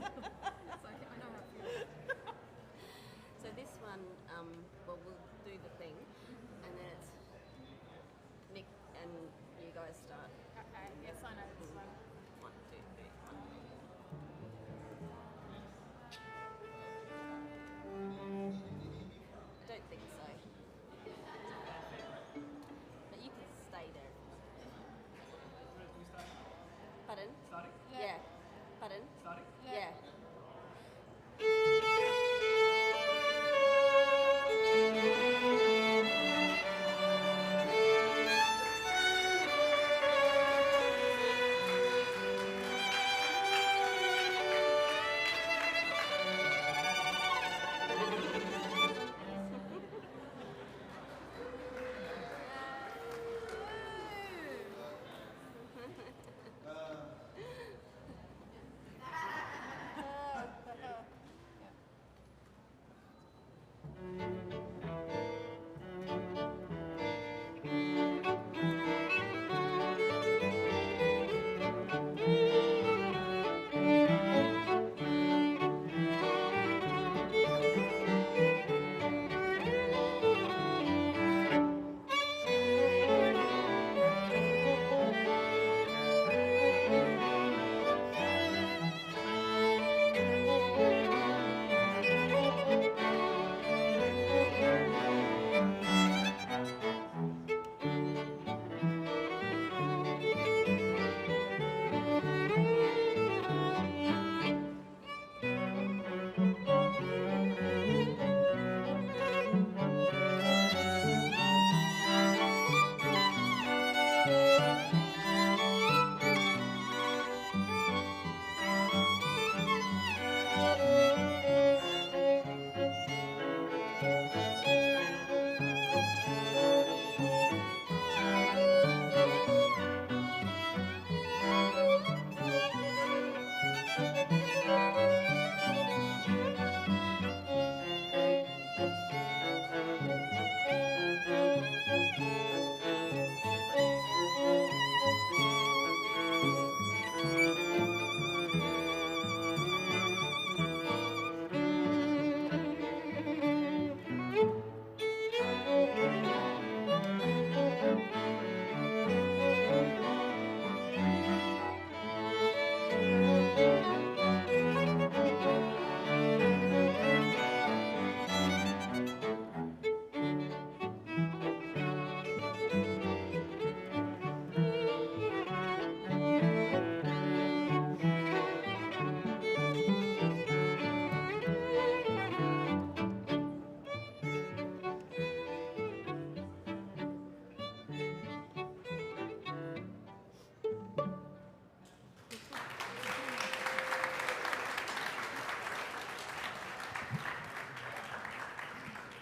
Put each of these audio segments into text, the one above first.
I know how it feels. So this one, well, we'll do the thing, and then it's Nick and you guys start. Okay, yes, I know this one. 1, 2, 3, 1. I don't think so. But you can stay there. Pardon? Starting? Yeah. Pardon? Starting? Yeah.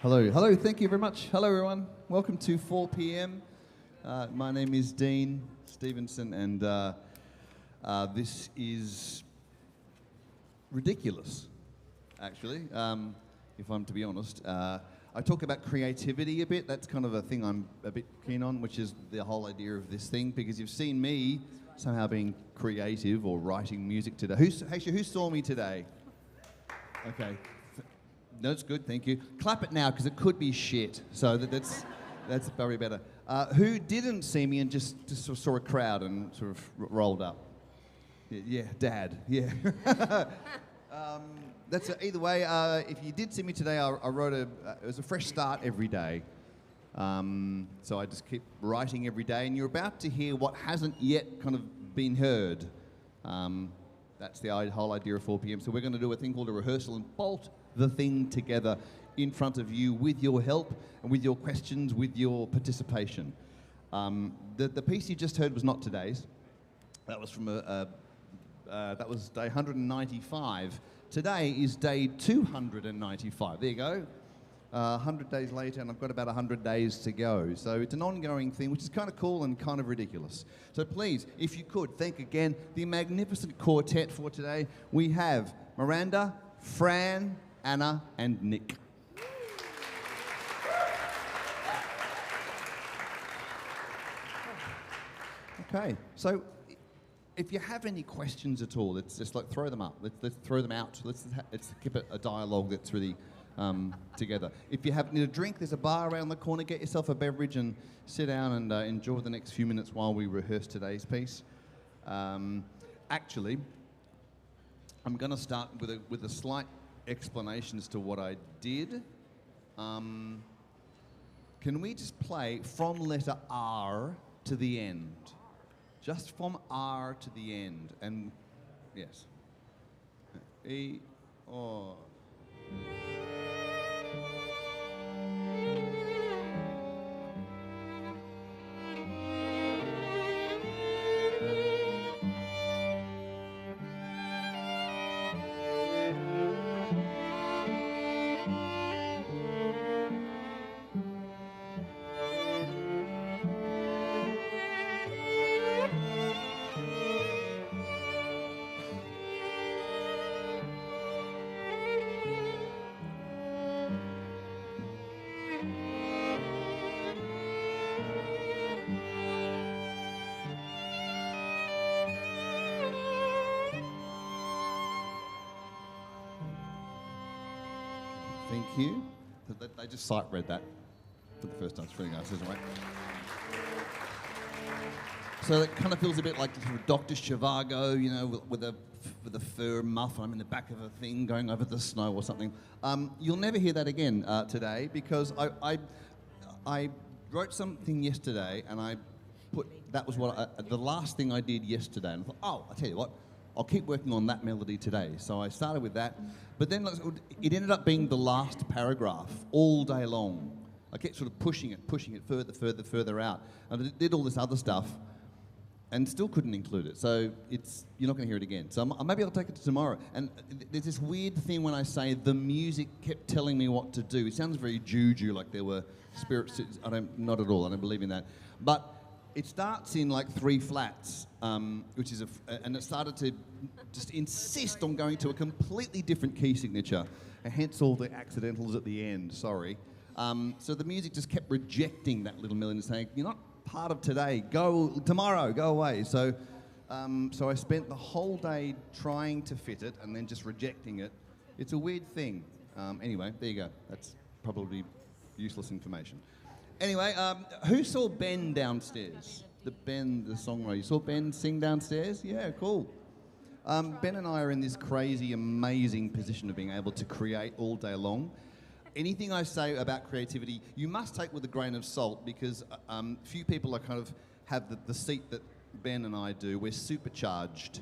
Hello, thank you very much. Hello, everyone. Welcome to 4 p.m. My name is Dean Stevenson, and this is ridiculous, actually, if I'm to be honest. I talk about creativity a bit. That's kind of a thing I'm a bit keen on, which is the whole idea of this thing, because you've seen me somehow being creative or writing music today. Who saw me today? Okay. No, it's good, thank you. Clap it now, because it could be shit. So that's probably better. Who didn't see me and just sort of saw a crowd and sort of rolled up? Yeah, Dad. Yeah. Either way. If you did see me today, I wrote it was a fresh start every day. So I just keep writing every day, and you're about to hear what hasn't yet kind of been heard. That's the whole idea of 4 p.m. So we're going to do a thing called a rehearsal and bolt the thing together in front of you with your help and with your questions, with your participation. The piece you just heard was not today's. That was from that was day 195. Today is day 295. There you go. 100 days later, and I've got about 100 days to go. So it's an ongoing thing, which is kind of cool and kind of ridiculous. So please, if you could, thank again the magnificent quartet for today. We have Miranda, Fran, Anna, and Nick. Okay, so if you have any questions at all, let's just like throw them up. Let's throw them out. Let's keep it a dialogue that's really together. If you need a drink, there's a bar around the corner. Get yourself a beverage and sit down and enjoy the next few minutes while we rehearse today's piece. Actually, I'm going to start with a slight explanation as to what I did. Can we just play from letter R to the end? Just from R to the end. And yes. E, O. Thank you. They just sight read that for the first time. It's really nice, isn't it? So it kind of feels a bit like sort of Dr. Zhivago, you know, with a fur muff. I'm in the back of a thing going over the snow or something. You'll never hear that again today because I wrote something yesterday and I put that was what the last thing I did yesterday. And I thought, oh, I tell you what. I'll keep working on that melody today. So I started with that, but then it ended up being the last paragraph all day long. I kept sort of pushing it further out. And I did all this other stuff and still couldn't include it. So you're not going to hear it again. So maybe I'll take it to tomorrow. And there's this weird thing when I say the music kept telling me what to do. It sounds very juju, like there were spirits. Not at all. I don't believe in that. But it starts in like 3 flats, which is and it started to just insist on going to a completely different key signature, and hence all the accidentals at the end. Sorry. So the music just kept rejecting that little melody and saying, "You're not part of today. Go tomorrow. Go away." So I spent the whole day trying to fit it and then just rejecting it. It's a weird thing. Anyway, there you go. That's probably useless information. Anyway, who saw Ben downstairs? Ben, the songwriter. You saw Ben sing downstairs? Yeah, cool. Ben and I are in this crazy, amazing position of being able to create all day long. Anything I say about creativity, you must take with a grain of salt because few people are kind of have the seat that Ben and I do. We're supercharged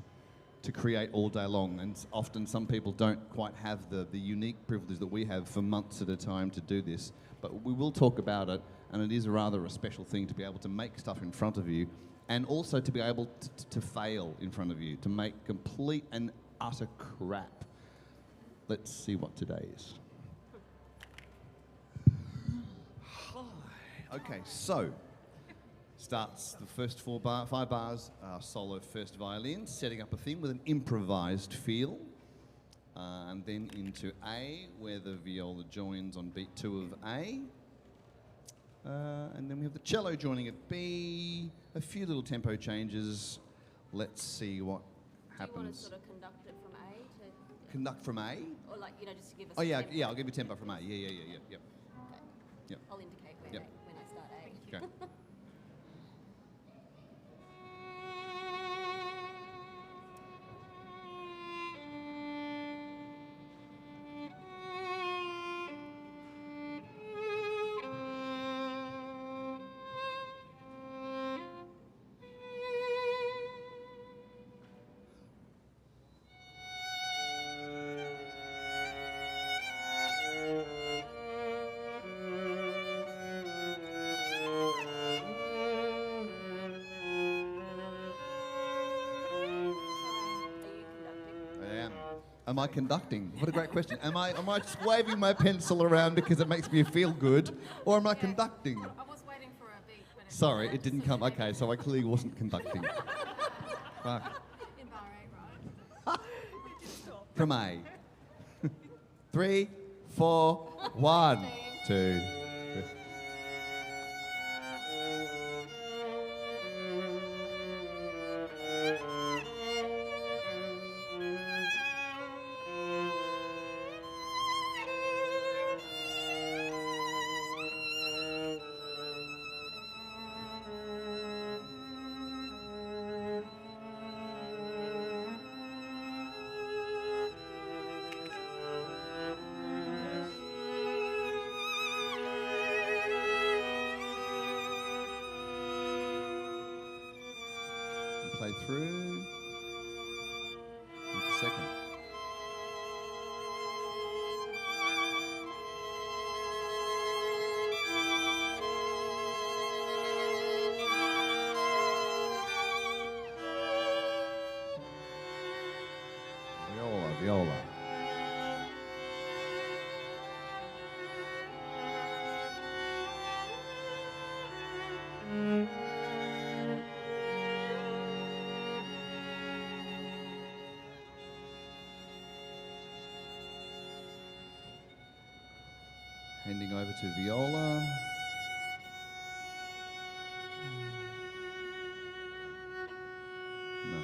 to create all day long, and often some people don't quite have the unique privilege that we have for months at a time to do this. But we will talk about it. And it is rather a special thing to be able to make stuff in front of you and also to be able to fail in front of you, to make complete and utter crap. Let's see what today is. Hi. Okay, so starts the first 5 bars, solo first violin, setting up a theme with an improvised feel. And then into A, where the viola joins on beat 2 of A. And then we have the cello joining at B, a few little tempo changes. Let's see what happens. Do you want to sort of conduct it from A to... Conduct from A? Or like, just to give us Oh, yeah, tempo. yeah, I'll give you tempo from A. Yeah. Yep. Okay. Yep. I'll indicate when, Yep. when I start A. Okay. Am I conducting? What a great question. Am I just waving my pencil around because it makes me feel good? Or am I conducting? I was waiting for a beat when it Sorry, it didn't come. Okay, so I clearly wasn't conducting. Fuck. in bar 8, right? It did stop. From A. 3, 4, 1, 2. through. Into second. Viola, viola. Handing over to viola. No.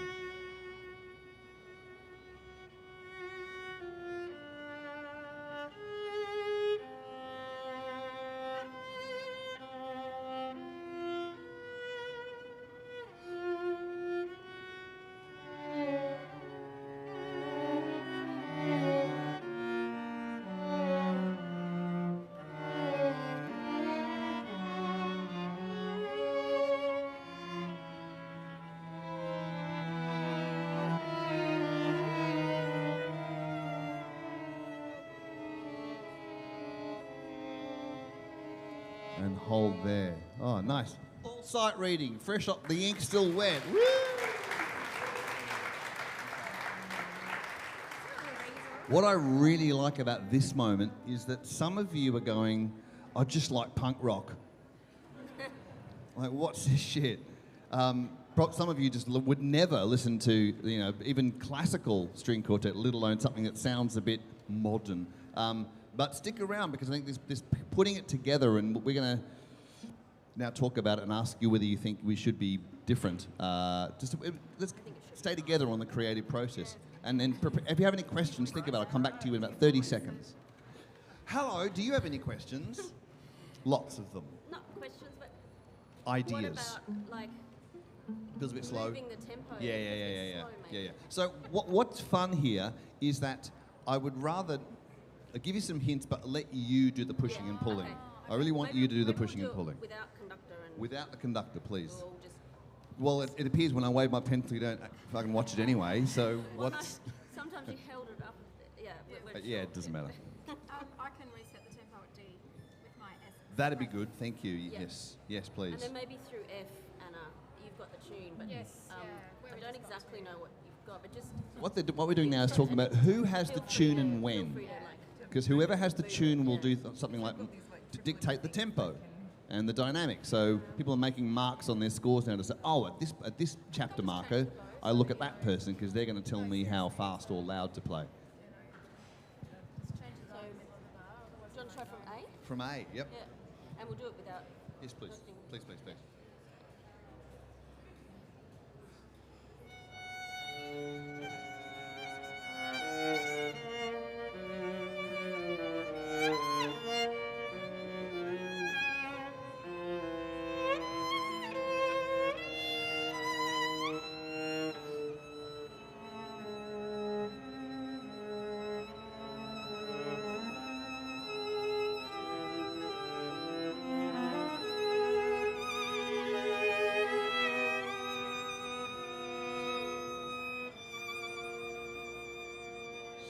And hold there. Oh, nice. All sight reading, fresh up, the ink's still wet. Woo! What I really like about this moment is that some of you are going, I just like punk rock. Like, what's this shit? Some of you just would never listen to, you know, even classical string quartet, let alone something that sounds a bit modern. But stick around, because I think this putting it together, and we're going to now talk about it and ask you whether you think we should be different. Let's stay together on the creative process. And then if you have any questions, think about it. I'll come back to you in about 30 seconds. Hello, do you have any questions? Lots of them. Not questions, but Ideas. what about, like, Feels a bit slow. moving the tempo? Yeah. It's slow, maybe. So what's fun here is that I would rather give you some hints, but let you do the pushing and pulling. Okay. I really want Maybe- you to do the maybe we'll pushing do and it pulling. Without conductor and Without the conductor, please. we'll just... Well, it appears when I wave my pencil, you don't fucking watch it anyway, so Well, what's... no, sometimes you held it up. Yeah, But yeah, it doesn't matter. I can reset the tempo at D with my S. That'd be good, thank you. Yeah. Yes, please. And then maybe through F, Anna, you've got the tune, but Yes, yeah, where I we don't just got exactly to. know what you've got, but just... What we're doing now is talking about who has the feel free tune to- and feel when. free to, like, Because whoever has the tune will do something like dictate the tempo and the dynamic. So people are making marks on their scores now to say, oh, at this chapter marker, I look at that person because they're going to tell me how fast or loud to play. Just change the middle of the bar, otherwise do you want to try from A? From A, yep. Yeah. And we'll do it without... Yes, please. listening. Please.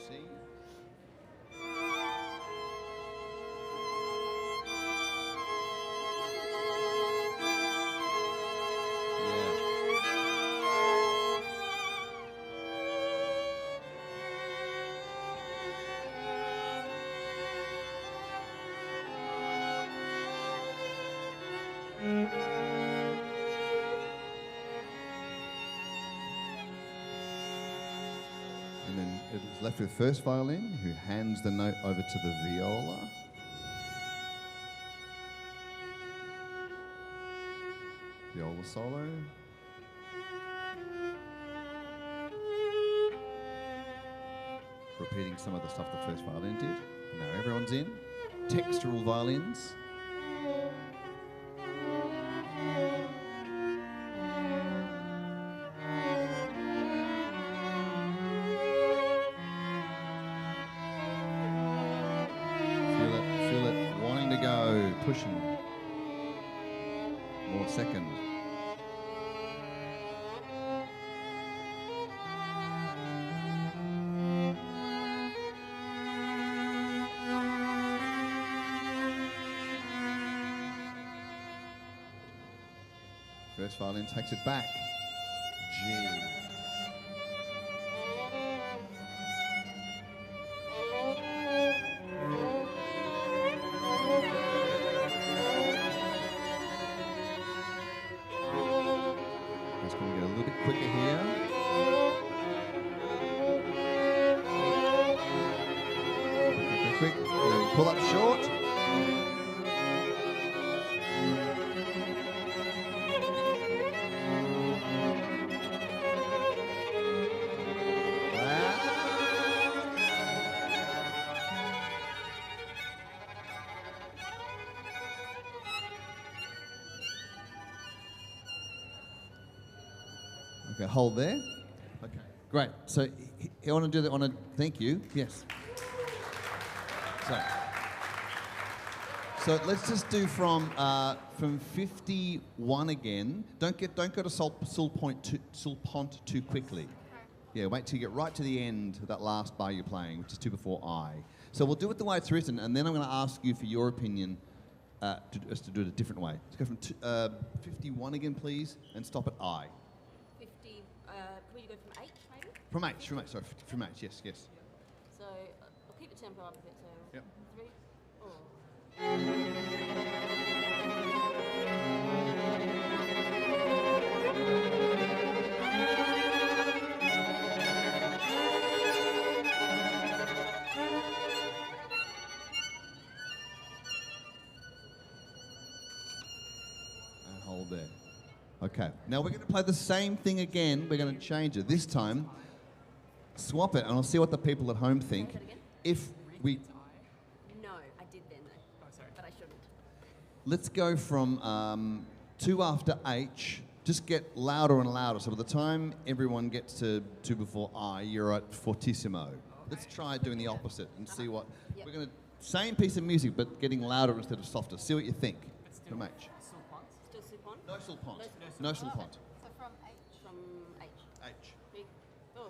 C. And then it is left with first violin, who hands the note over to the viola. Viola solo. Repeating some of the stuff the first violin did. Now everyone's in. Textural violins. Feel it, wanting to go, pushing. More second. Bass violin takes it back. G. Just going to get a little bit quicker here. Quick. And then pull up short. Okay, hold there. Okay, great. So I want to do that. On a thank you. Yes. So let's just do from 51 again. Don't go to sul pont too quickly. Yeah, wait till you get right to the end of that last bar you're playing, which is 2 before I. So we'll do it the way it's written, and then I'm going to ask you for your opinion to do it a different way. Let's go from 51 again, please, and stop at I. 50, can we go from H, maybe? From H, sorry, from H, yes. So I'll keep the tempo up a bit, so Yep. 3, 4. And hold there. Okay, now we're going to play the same thing again. We're going to change it. This time, swap it, and I'll see what the people at home think. Say that again? If we... No, I did then though. Oh, sorry. But I shouldn't. Let's go from 2 after H. Just get louder and louder. So by the time everyone gets to 2 before I, you're at fortissimo. Let's try doing the opposite and see what... Yep. We're going to... Same piece of music, but getting louder instead of softer. See what you think from H. Still supon? No sulpont. No sulpont. So from H. From H. H. 3, 4.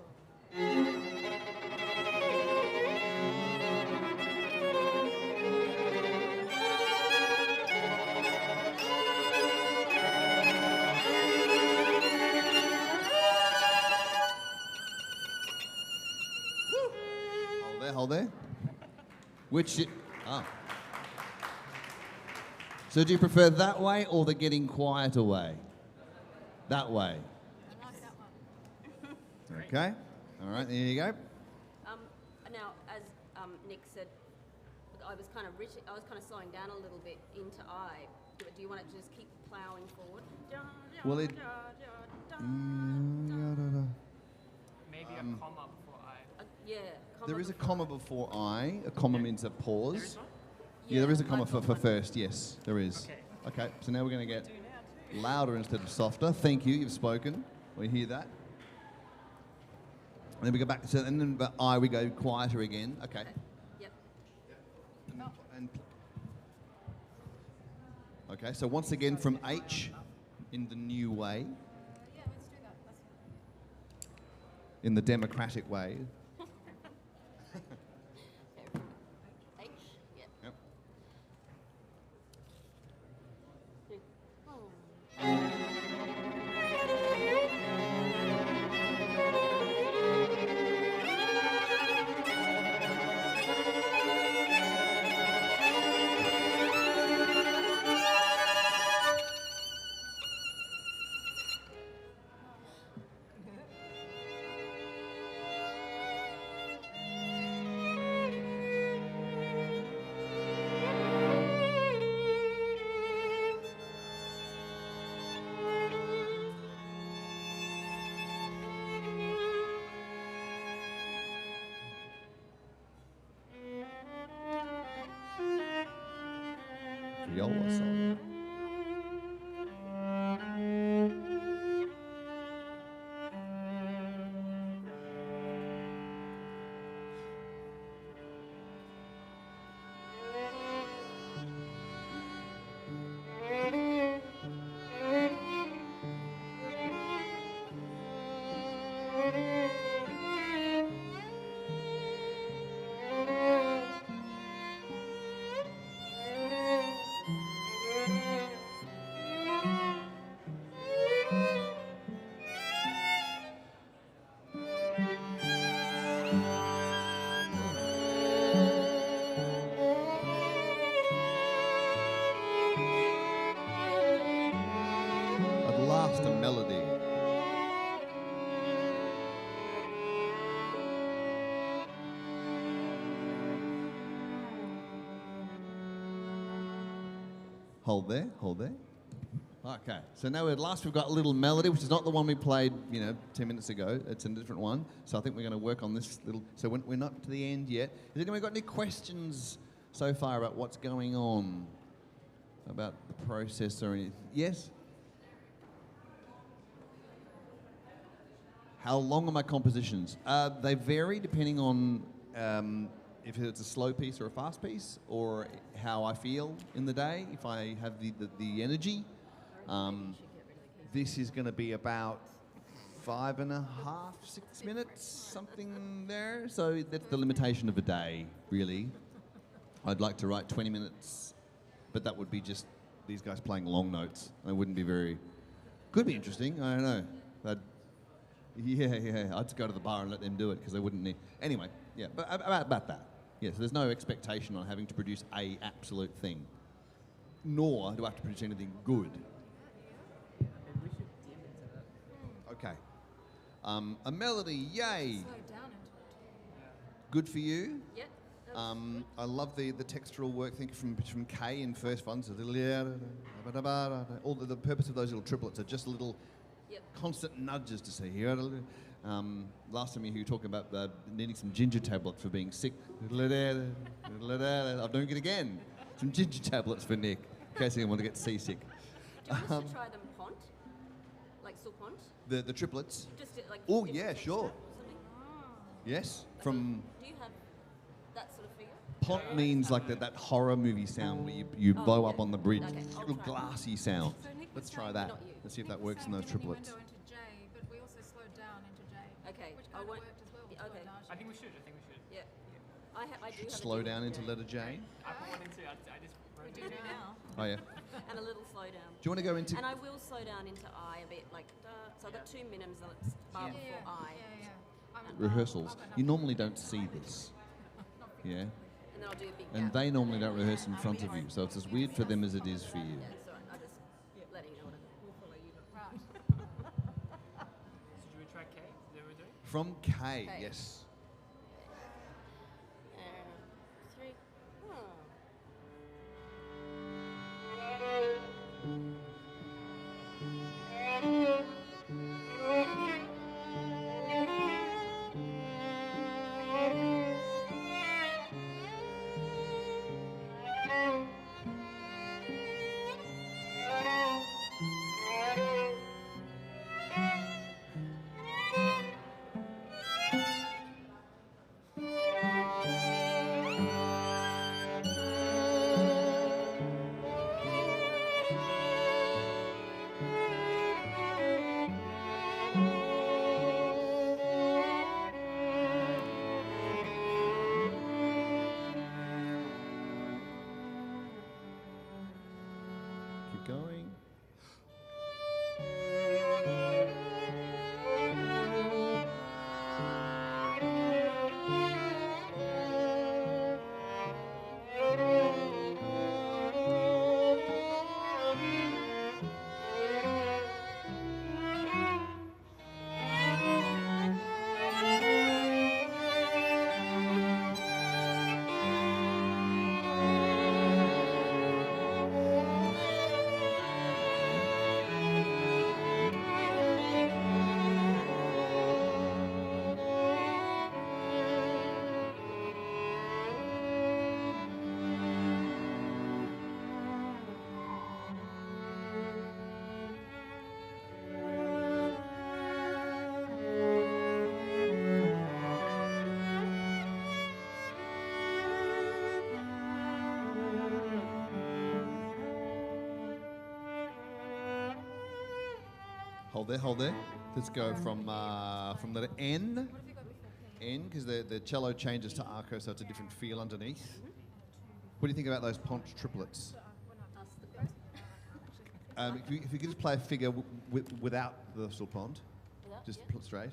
Hold there. So do you prefer that way or the getting quieter way? That way. I like that one. Okay. All right, there you go. Now, as Nick said, I was kind of slowing down a little bit into I. Do you want it to just keep ploughing forward? Well, it... Maybe a comma before I. Yeah. There is a comma before I. A comma means a pause. There is one? Yeah, there is a Yeah, comma I thought for one. first, yes, there is. Okay. Okay, so now we're going to get Do now too. louder instead of softer. Thank you, you've spoken. We hear that. And then we go back, so and then by I we go quieter again. Okay. Yep. And okay, so once again from H in the new way, Yeah, let's do that. That's in the democratic way. H. Yep. Yep. 3, 4. Viola song. Hold there, hold there. Okay, so now at last we've got a little melody, which is not the one we played, 10 minutes ago. It's a different one. So I think we're going to work on this little... So we're not to the end yet. Has anyone got any questions so far about what's going on? About the process or anything? Yes? How long are my compositions? They vary depending on if it's a slow piece or a fast piece, or how I feel in the day, if I have the energy. This is going to be about 5.5, 6 minutes, something there. So that's the limitation of a day, really. I'd like to write 20 minutes, but that would be just these guys playing long notes. It wouldn't be very... Could be interesting, I don't know. But yeah, I'd just go to the bar and let them do it because they wouldn't need... Anyway, yeah, but about that. Yeah, so there's no expectation on having to produce a absolute thing. Nor do I have to produce anything good. Maybe we should dim into that. Okay. A melody, yay! Slow down into it. Good for you? Yep. I love the textural work, think from Kay in first one. So all the purpose of those little triplets are just little constant nudges to say here. Last time you were talking about needing some ginger tablets for being sick. I'm doing it again. Some ginger tablets for Nick, in case anyone wants to get seasick. Do you want us to try them pont? Like still pont? The triplets? Just like... Oh, different yeah, texture sure. or something? Yes, from... Do you have that sort of figure? Pont means like that horror movie sound where you blow up on the bridge. Okay, I'll Little try. glassy sound. So Nick Let's was try saying- that. Not you. Let's see if that Nick was works in saying those give an triplets. innuendo into J, but we also slowed down into J. Okay, Which I kind of won't- worked as well. yeah, okay. I think we should. Yeah. I do have a Slow jingle down into today. letter J. I put one into. I just wrote We it do in. now. Oh yeah. And a little slow down. Do you want to go into? And I will slow down into I a bit, like, so I've got two minims, and it's bar before I. Rehearsals. You normally don't see this. Yeah. And then I'll do a big And gap. they normally don't rehearse in front of you, so it's as weird for them as it is for you. Yeah, it's alright. I'm just letting you know what I do. We'll follow you. Right. So do we try K? Is that what we're doing? From K, K. yes. Three. Oh. Keep going. Hold there. Let's go from letter N. N, because the cello changes to arco, so it's a different feel underneath. What do you think about those Ponch triplets? If you could just play a figure without the sul pont, just put straight.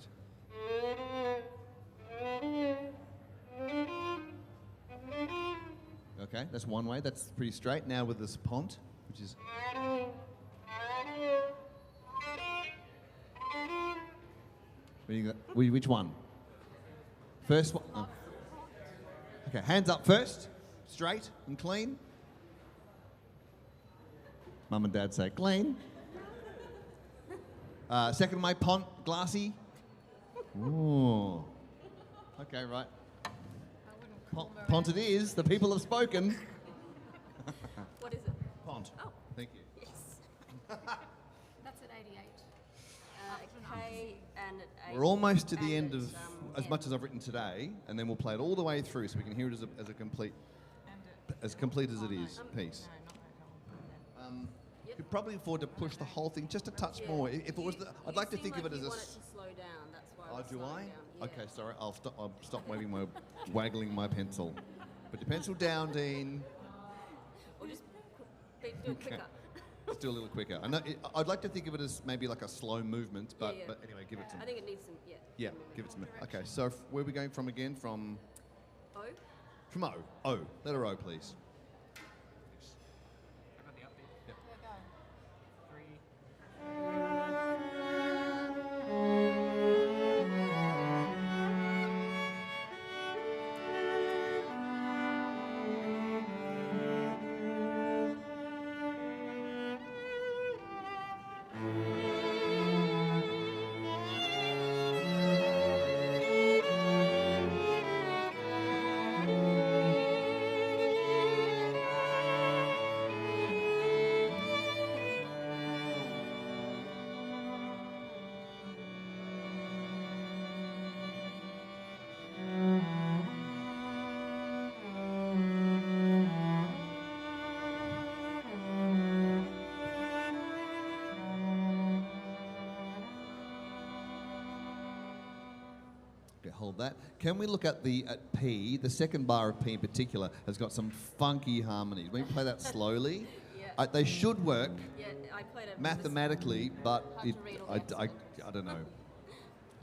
Okay, that's one way. That's pretty straight. Now with this pont, which is. Which one? First one. Oh. Okay, hands up first. Straight and clean. Mum and Dad say, Glenn. Second mate, Pont, Glassy. Ooh. Okay, right. Pont it is. The people have spoken. What is it? Pont. Oh. Thank you. Yes. That's at 88. K and at 8. We're almost to the and end of at, as N. much as I've written today, and then we'll play it all the way through so we can hear it as a complete, as complete as it is piece. Yep. Could probably afford to push the whole thing just a touch more. If it was, I'd like to think of it as you a. want it to slow down. That's why. Oh, was do slowing I? Down. Yeah. Okay, sorry. I'll stop waggling my pencil. Put your pencil down, Dean. Or just do it quicker. Let's do a little quicker. I'd like to think of it as maybe like a slow movement, but, Yeah. but anyway, give it to me. I think it needs some. Yeah. Yeah, give it to me. Okay, so where are we going from again? From O. O. O. Letter O, please. I got the upbeat. There you go. 3. Okay, hold that. Can we look at P? The second bar of P in particular has got some funky harmonies. When we play that slowly, Yeah. they should work Yeah. I played a mathematically, but Hard to read all the I accents. don't know.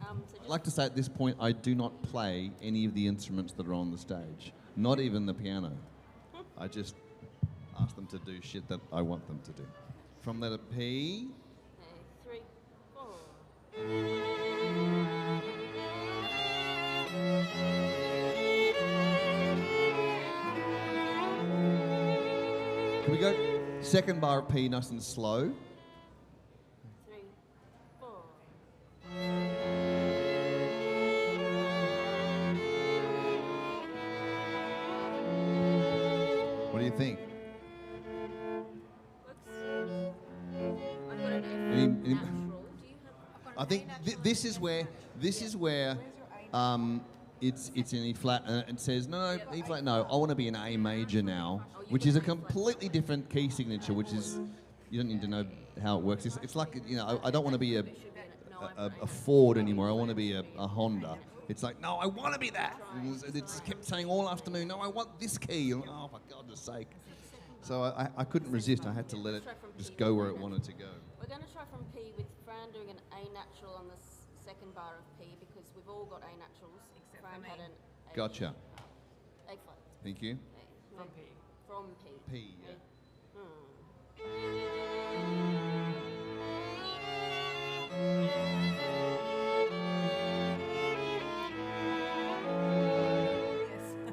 So I'd like to say at this point, I do not play any of the instruments that are on the stage, not even the piano. I just ask them to do shit that I want them to do. From letter P, okay, 3, 4. can we go second bar of P nice and slow? 3, 4. What do you think? I've got an F Any- natural. Do you have? I think this is where it's in E flat and it says no E flat no I want to be in A major now, which is a completely different key signature, which is you don't need to know how it works. It's like I don't want to be a Ford anymore. I want to be a Honda. It's like no, I want to be that. It's kept saying all afternoon. No, I want this key. Oh for God's sake! So I couldn't resist. I had to let it just go where it wanted to go. We're going to try from P with Fran doing an A natural on the second bar of P because we've all got A naturals. Except Fran for had me. an A. Gotcha. A flat. Thank you. From P. From P. P. Yeah. Yes.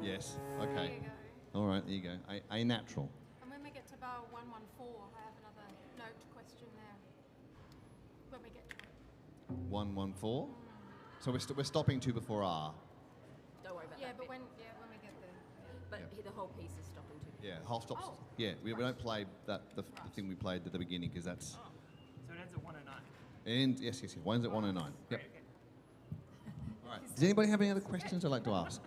Yes. There Okay. you go. All right. There you go. A natural. And when we get to bar 114, I have another note question there. When we get to it. 114. So we're stopping 2 before R. Don't worry about Yeah, that. but bit. when we get there. But Yeah. the whole piece is stopping too. Yeah. Whole stops. Oh. Yeah. We don't play the thing we played at the beginning because that's. Oh. So it ends at 109. And yes. One's at 109. Yep. Great, okay. All right. Does anybody have any other questions I'd like to ask?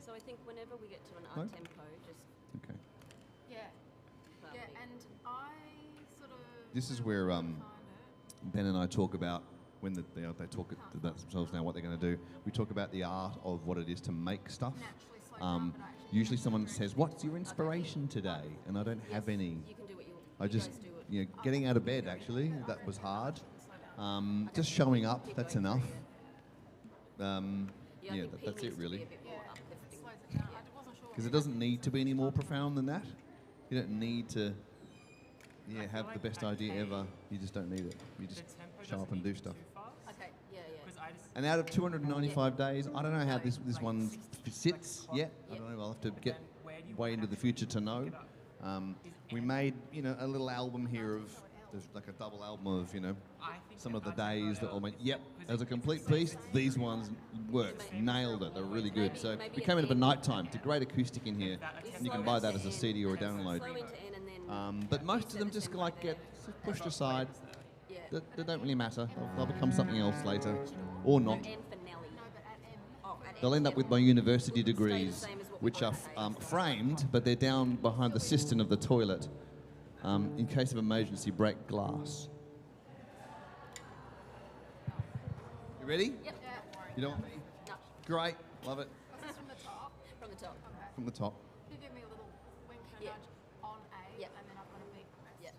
So I think whenever we get to an No? art tempo, just Okay. Yeah. play Yeah, on the and I sort of. This is when where, I find it- Ben and I talk about when they talk about themselves now what they're going to do. We talk about the art of what it is to make stuff. naturally slow down, but I actually Usually someone says, "What's your inspiration today?" And I don't have any. You can do what you want. I just, guys do it. getting out of bed actually, that was hard. Just showing up, that's enough. Yeah, I think P that's needs it to be really. a bit more Yeah, it uplifting. slows it down. I wasn't sure. Because it doesn't need to be any more profound than that. You don't need to, have the best idea ever. You just don't need it. You The just tempo show up doesn't and need do to be stuff. too fast. Okay, yeah. Because I just And out of 295 days, I don't know how this Like one 60, sits like yet. I Yeah. don't know. I'll have to but get then where do you way wanna into the actually future to know. pick it up? We made, a little album here of, there's like a double album of, I think some that of the that's days that better all went, because yep, because as a it's complete the same piece, thing. these ones worked, nailed it, they were really good. Maybe- So maybe we at came in the at end. night time, it's a great acoustic in here, Is and you can slow buy that into as a N. CD or a download. Slow into N and then. But most of set them the just tempo like there. get pushed aside. Yeah. They don't really matter. They'll become something else later, or No, not. N for Nelly. No, but at M. Oh, at They'll N, end up yep. with my university Stay the degrees, same as what we which are got at A. framed, but they're down behind the cistern of the toilet, in case of emergency, break glass. You ready? Yep. Yeah. You don't want me? No, Great, love it. This is from the top. from the top. Okay. From the top. You give me a little wink and a Yeah. nudge on A, Yeah. and then I've got a big press. Yep.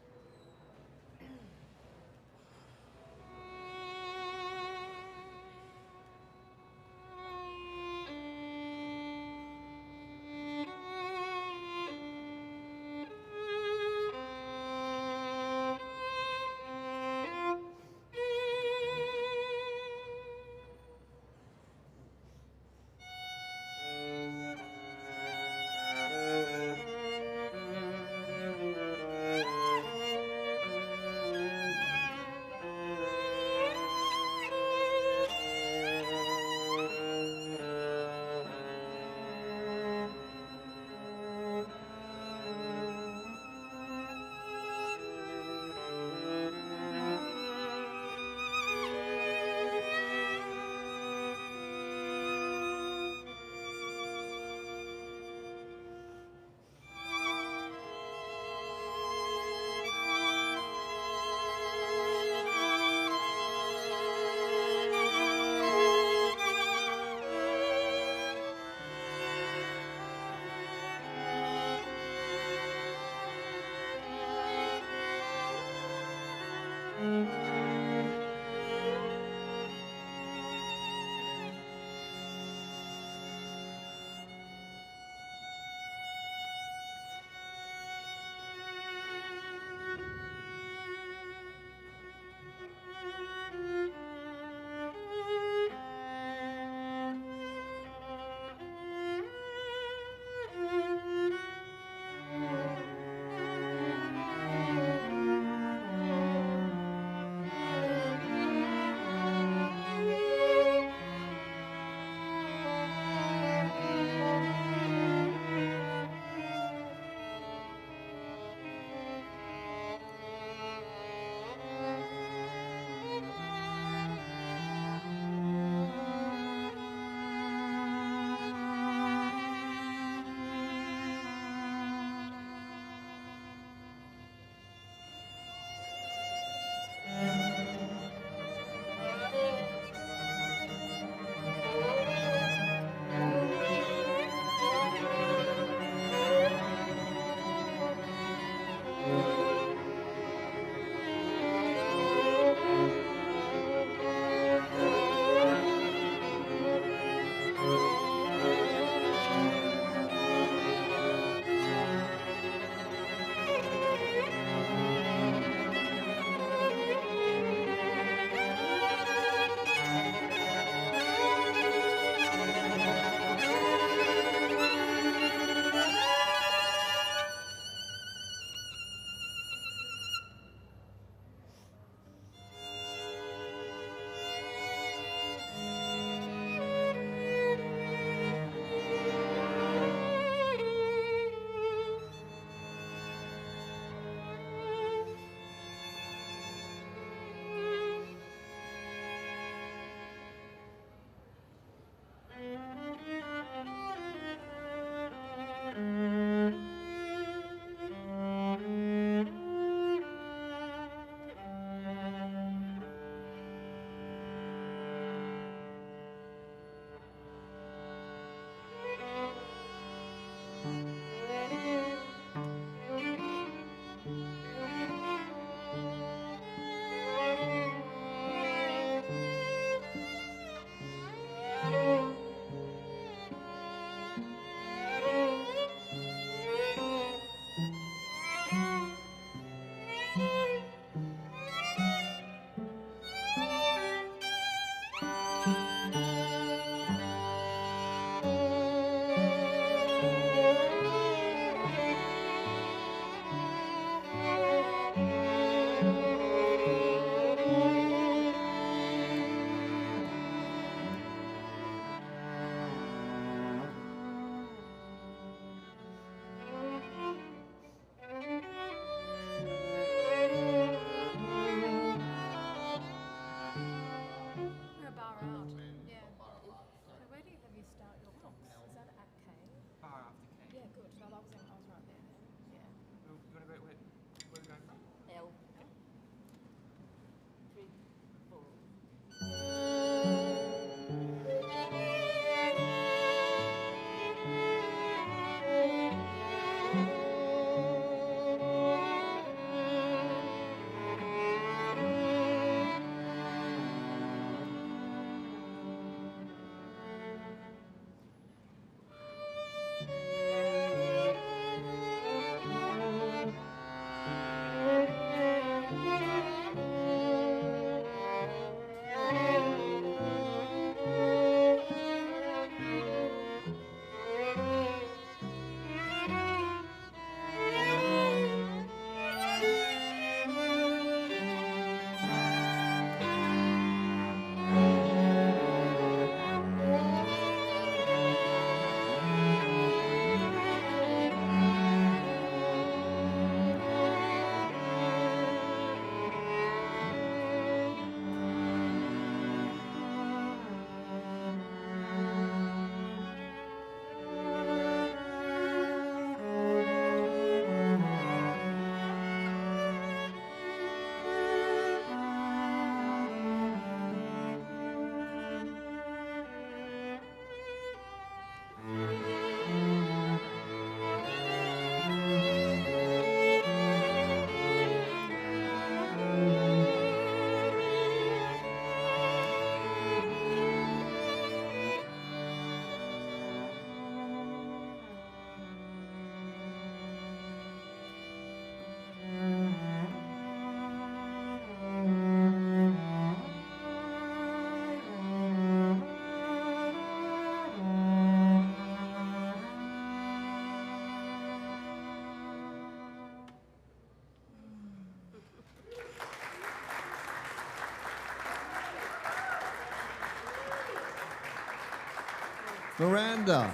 Miranda.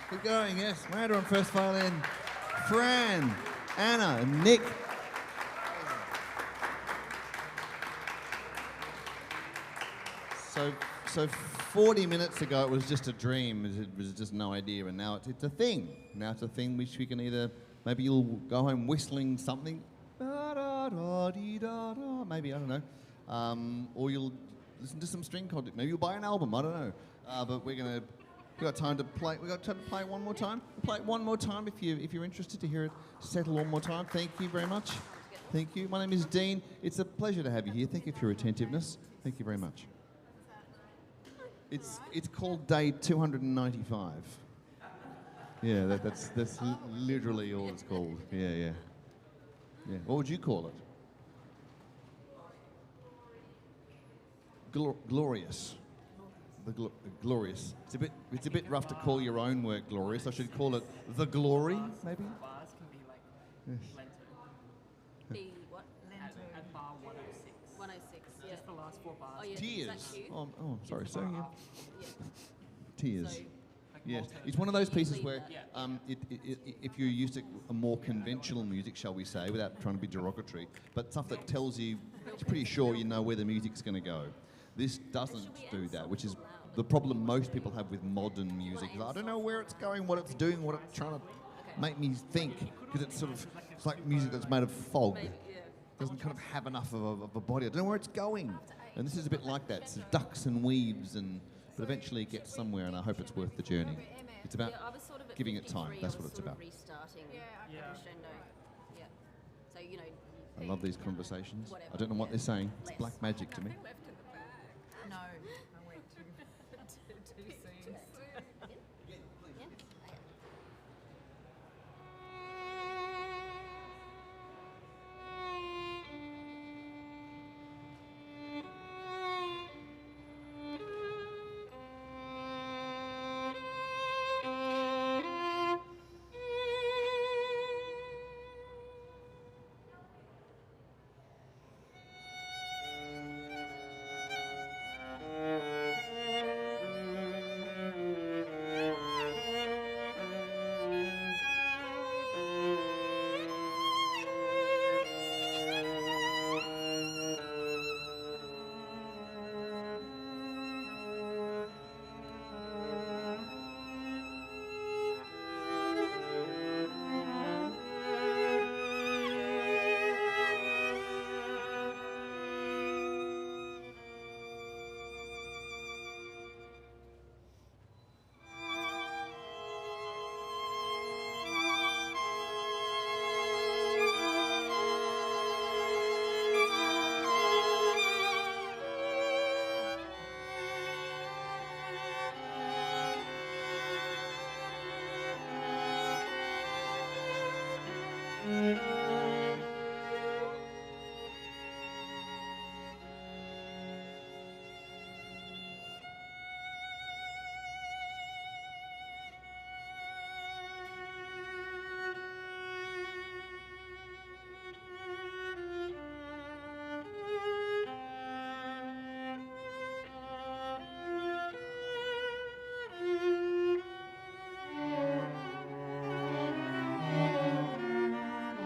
Keep going, yes. Miranda on first violin. Fran, Anna, and Nick. So 40 minutes ago it was just a dream. It was just no idea, and now it's a thing. Now it's a thing which we can either, maybe you'll go home whistling something, da-da-da-dee-da-da, maybe, I don't know, or you'll listen to some string content. Maybe you'll buy an album, I don't know. But we've got time to play. We got time to play it one more time. Play it one more time if you're interested to hear it settle one more time. Thank you very much. Thank you. My name is Dean. It's a pleasure to have you here. Thank you for your attentiveness. Thank you very much. It's called day 295. Yeah, that's literally all it's called. Yeah. What would you call it? Glorious. Glorious. It's a bit rough to call your own work glorious. I should call it the glory, maybe. Bars can be like lento. The what? At bar 106. 106. Yeah. Just the last 4 bars. Oh yeah. Is Tears. that cute? Oh, sorry. So Bar yeah. after. Yeah. Tears. So, Like Yes, Malta. it's one of those pieces where Yeah. if you're used to a more conventional music, shall we say, without trying to be derogatory, but stuff that tells you, it's pretty sure you know where the music's going to go. This doesn't do that, which is the problem most people have with modern music. Is I don't know where it's going, what it's doing, what it's trying to make me think, because it's like music that's made of fog. maybe, yeah. Doesn't kind of have enough of a body. I don't know where it's going. And this is a bit like that. It's ducks and weaves, but eventually it gets somewhere, and I hope it's worth the journey. It's about Yeah, I was sort of at giving it time. 53, That's I what was it's sort of about. Restarting. Yeah. Crescendo. Yeah. So I love these conversations. Whatever, I don't know what yeah. they're saying. It's Less. black magic to me. No, I went too soon.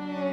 Yeah.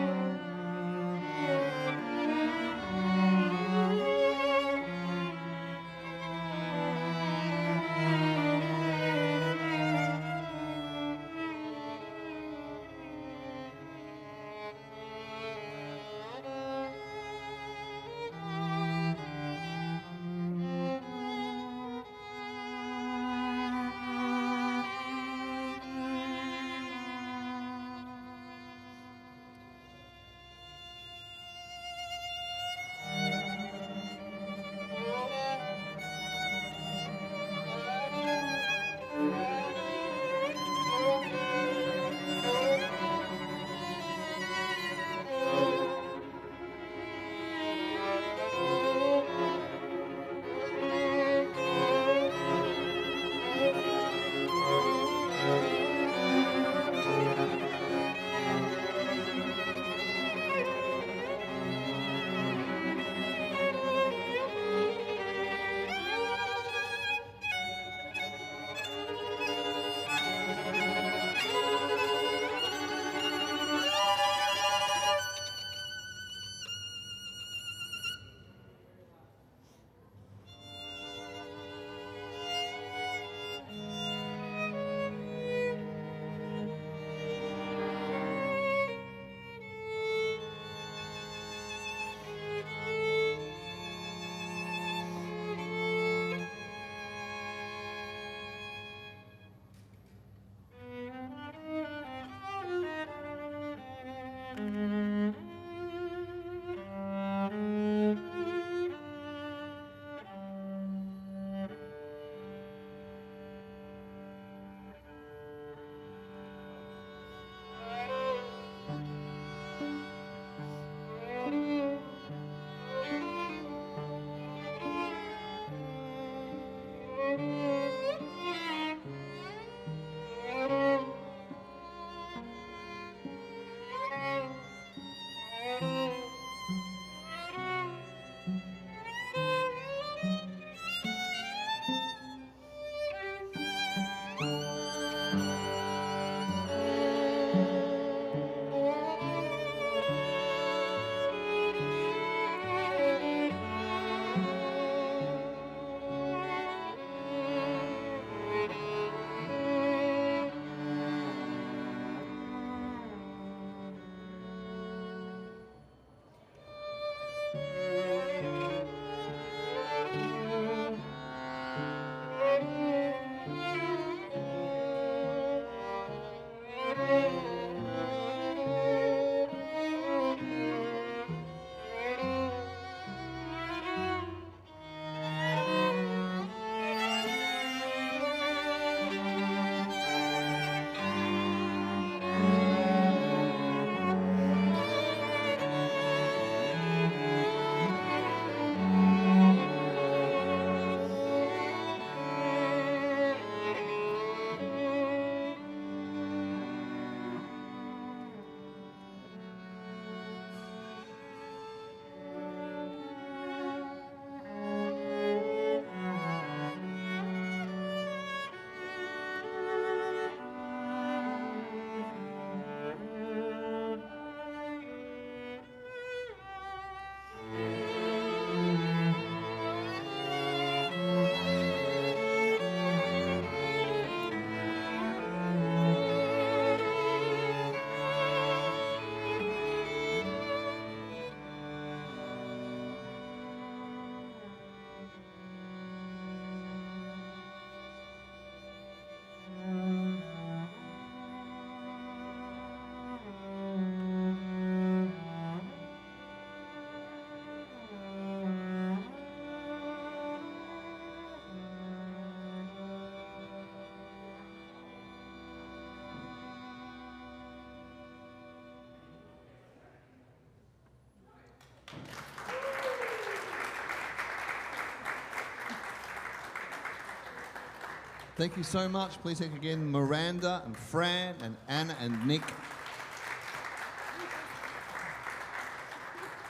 Thank you so much. Please thank again Miranda and Fran and Anna and Nick.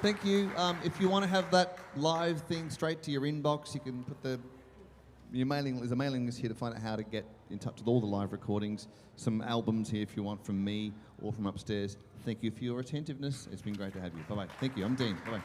Thank you. If you want to have that live thing straight to your inbox, you can put there's a mailing list here to find out how to get in touch with all the live recordings. Some albums here if you want from me or from upstairs. Thank you for your attentiveness. It's been great to have you. Bye-bye. Thank you. I'm Dean. Bye-bye.